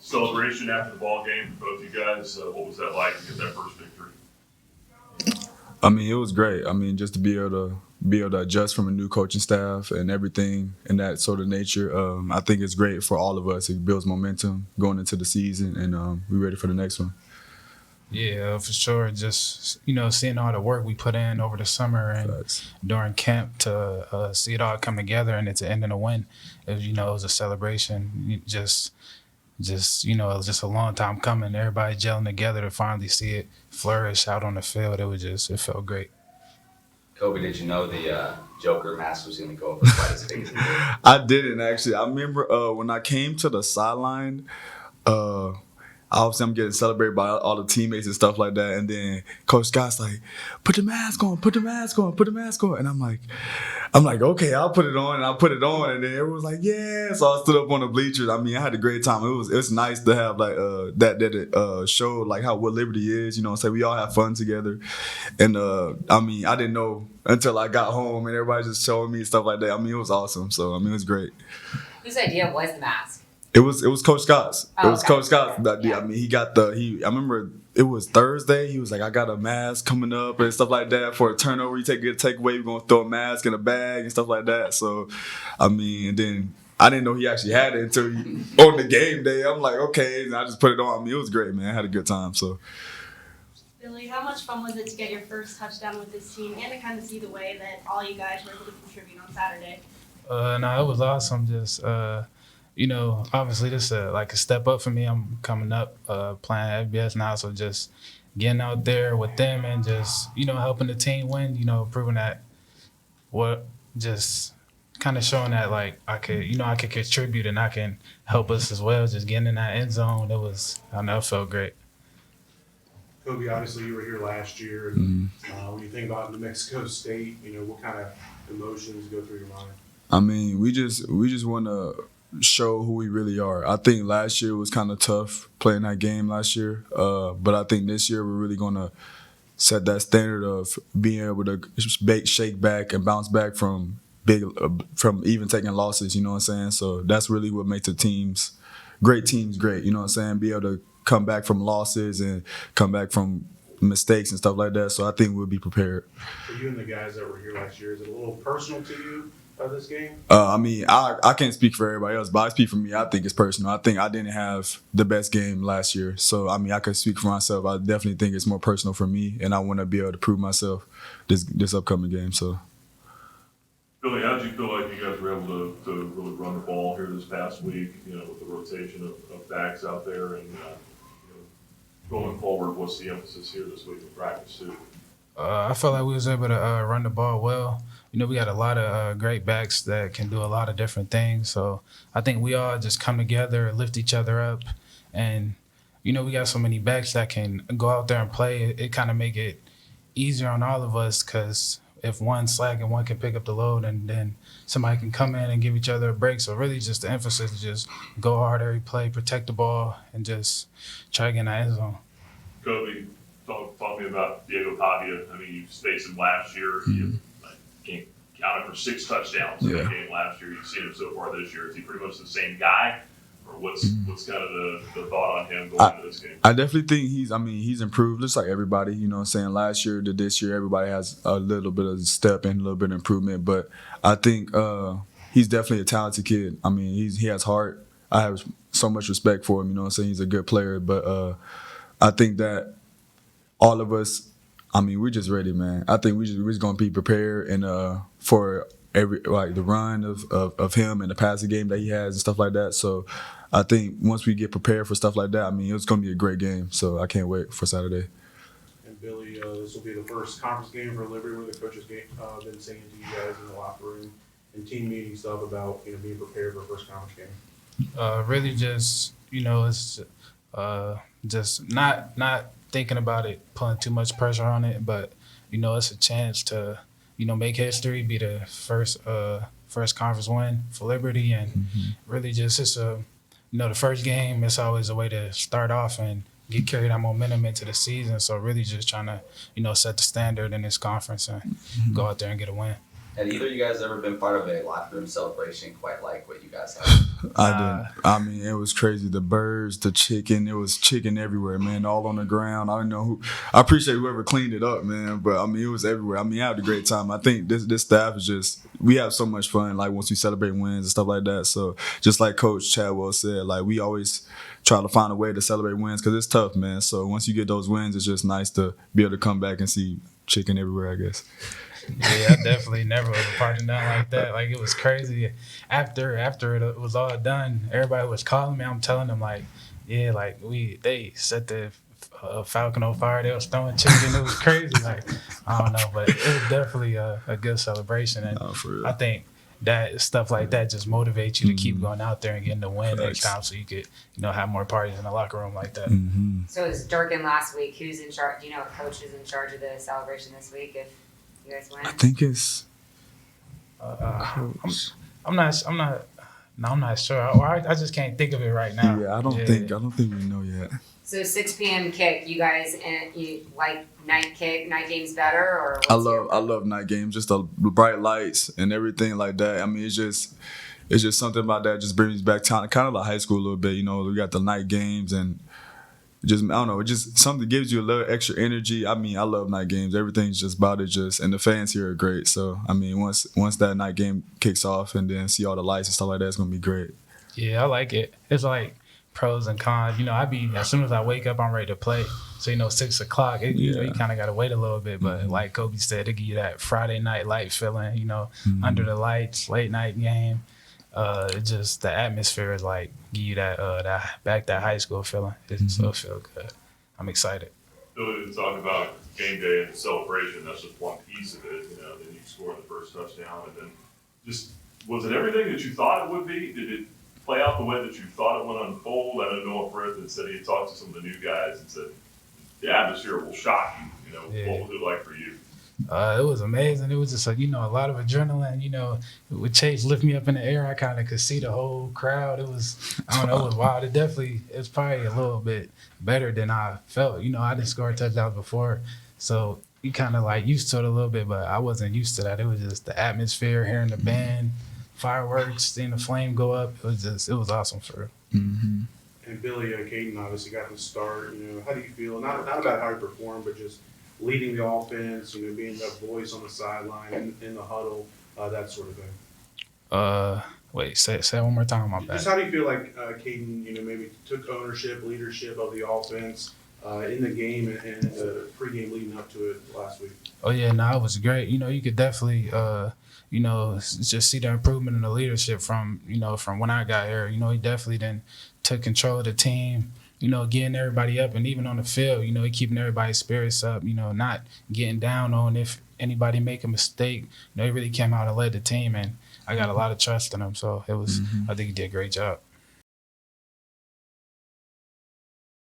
celebration after the ball game for both you guys. What was that like to get that first victory? I mean, it was great. I mean, just to be able to adjust from a new coaching staff and everything in that sort of nature. I think it's great for all of us. It builds momentum going into the season, and we're ready for the next one. Yeah, for sure. Just, seeing all the work we put in over the summer and during camp to see it all come together and it's ending a win. It was a celebration. It was just a long time coming. Everybody gelling together to finally see it flourish out on the field. It felt great. Kobe, did you know the Joker mask was going to go up quite as big as it did? I didn't actually. I remember when I came to the sideline, obviously I'm getting celebrated by all the teammates and stuff like that, and then Coach Scott's like, "Put the mask on, put the mask on, put the mask on," and I'm like, okay, I'll put it on, and I'll put it on, and then everyone was like, yeah. So I stood up on the bleachers. I mean, I had a great time. It was nice to have like that showed like what Liberty is. So we all have fun together, and I mean, I didn't know until I got home, and everybody just showing me stuff like that. I mean, it was awesome. So I mean, it was great. Whose idea was the mask? It was Coach Scott's. Oh, it was okay. Coach Scott's. Yeah. I mean, I remember it was Thursday. He was like, I got a mask coming up and stuff like that for a turnover. You take a takeaway, we're gonna throw a mask in a bag and stuff like that. So, I mean, and then I didn't know he actually had it until on the game day. I'm like, okay, and I just put it on. I mean, it was great, man. I had a good time. So. Billy, how much fun was it to get your first touchdown with this team and to kind of see the way that all you guys were able to contribute on Saturday? No, it was awesome. Just obviously this is like a step up for me. I'm coming up playing FBS now, so just getting out there with them and just helping the team win. Proving that just kind of showing that like I could contribute and I can help us as well. Just getting in that end zone, it felt great. Kobe, obviously you were here last year. And, when you think about New Mexico State, what kind of emotions go through your mind? I mean, we just want to show who we really are. I think last year was kind of tough playing that game last year, but I think this year we're really going to set that standard of being able to shake back and bounce back from even taking losses. You know what I'm saying? So that's really what makes great teams great. You know what I'm saying? Be able to come back from losses and come back from mistakes and stuff like that. So I think we'll be prepared. For you and the guys that were here last year, is it a little personal to you? This game? I mean, I can't speak for everybody else, but I speak for me. I think it's personal. I think I didn't have the best game last year. So, I mean, I could speak for myself. I definitely think it's more personal for me, and I want to be able to prove myself this upcoming game. So, Billy, how did you feel like you guys were able to really run the ball here this past week, with the rotation of backs out there and going forward, what's the emphasis here this week in practice too? I felt like we was able to run the ball well. We got a lot of great backs that can do a lot of different things. So I think we all just come together, lift each other up. And, we got so many backs that can go out there and play. It kind of make it easier on all of us because if one's slack and one can pick up the load and then somebody can come in and give each other a break. So really just the emphasis is just go hard every play, protect the ball, and just try to get in the end zone. Kobe, talk to me about Diego Pavia. I mean, you faced him last year. You counted for 6 touchdowns in that game last year. You've seen him so far this year. Is he pretty much the same guy? Or what's kind of the thought on him going into this game? I definitely think he's improved just like everybody. You know what I'm saying? Last year to this year, everybody has a little bit of step and a little bit of improvement. But I think he's definitely a talented kid. I mean, he has heart. I have so much respect for him. You know what I'm saying? He's a good player. But I think that all of us, I mean, we're just ready, man. I think we're just gonna be prepared and for the run of him and the passing game that he has and stuff like that. So I think once we get prepared for stuff like that, I mean, it's gonna be a great game. So I can't wait for Saturday. And Billy, this will be the first conference game for Liberty where the coaches been saying to you guys in the locker room and team meeting stuff about being prepared for a first conference game. Really, just it's just not thinking about it, putting too much pressure on it, but it's a chance to make history, be the first conference win for Liberty, and really just it's the first game. It's always a way to start off and carry that momentum into the season. So really just trying to set the standard in this conference and go out there and get a win. Had either of you guys ever been part of a locker room celebration quite like what you guys have? I didn't. I mean, it was crazy. The birds, the chicken. It was chicken everywhere, man. All on the ground. I don't know who. I appreciate whoever cleaned it up, man. But I mean, it was everywhere. I mean, I had a great time. I think this staff is just. We have so much fun. Like once we celebrate wins and stuff like that. So just like Coach Chadwell said, like we always try to find a way to celebrate wins because it's tough, man. So once you get those wins, it's just nice to be able to come back and see chicken everywhere, I guess. Yeah, I definitely never was a part of nothing like that. Like it was crazy. After it was all done, everybody was calling me. I'm telling them like, yeah, like they set the Falcon on fire. They was throwing chicken. It was crazy. Like I don't know, but it was definitely a good celebration. And For real. I think that stuff like that just motivates you to keep going out there and getting the win next time, so you could have more parties in the locker room like that. Mm-hmm. So it was Durkin last week. Who's in charge? Do you know what coach is in charge of the celebration this week if you guys win? I think it's. I'm not sure. I just can't think of it right now. Yeah, I don't think we know yet. So 6 p.m. kick. You guys you like night games better or? I love night games, just the bright lights and everything like that. I mean, it's just something about that just brings back time, kind of like high school a little bit. You know, we got the night games and just I don't know, it just something gives you a little extra energy. I mean, I love night games. Everything's just about it, and the fans here are great. So I mean, once that night game kicks off and then see all the lights and stuff like that, it's gonna be great. Yeah, I like it. It's like pros and cons. As soon as I wake up, I'm ready to play. So 6 o'clock, you kind of got to wait a little bit. But like Kobe said, it give you that Friday night light feeling. Under the lights, late night game. Just the atmosphere is like give you that that high school feeling. So it feels good. I'm excited. Billy didn't talk about game day and celebration. That's just one piece of it. Then you score the first touchdown, and then just was it everything that you thought it would be? Did it play out the way that you thought it would unfold? I know Noah Frith had said he had talked to some of the new guys and said the atmosphere will shock you. What was it like for you? It was amazing. It was just a lot of adrenaline. With Chase lift me up in the air, I kind of could see the whole crowd. It was, I don't know, it was wild. It's probably a little bit better than I felt. I didn't score touchdowns before, so you kind of like used to it a little bit, but I wasn't used to that. It was just the atmosphere, hearing the band, fireworks, seeing the flame go up. It was awesome for real. Mm-hmm. And Billy, Caden obviously got the start. How do you feel? Not about how he performed, but just leading the offense. Being that voice on the sideline in the huddle, that sort of thing. Wait, say it one more time. My bad. Just how do you feel like Caden, maybe took leadership of the offense in the game and the pregame leading up to it last week? Oh yeah, it was great. You could definitely just see the improvement in the leadership from when I got here. He definitely then took control of the team, getting everybody up, and even on the field, he keeping everybody's spirits up, not getting down on if anybody make a mistake. He really came out and led the team, and I got a lot of trust in him. So it was, I think he did a great job.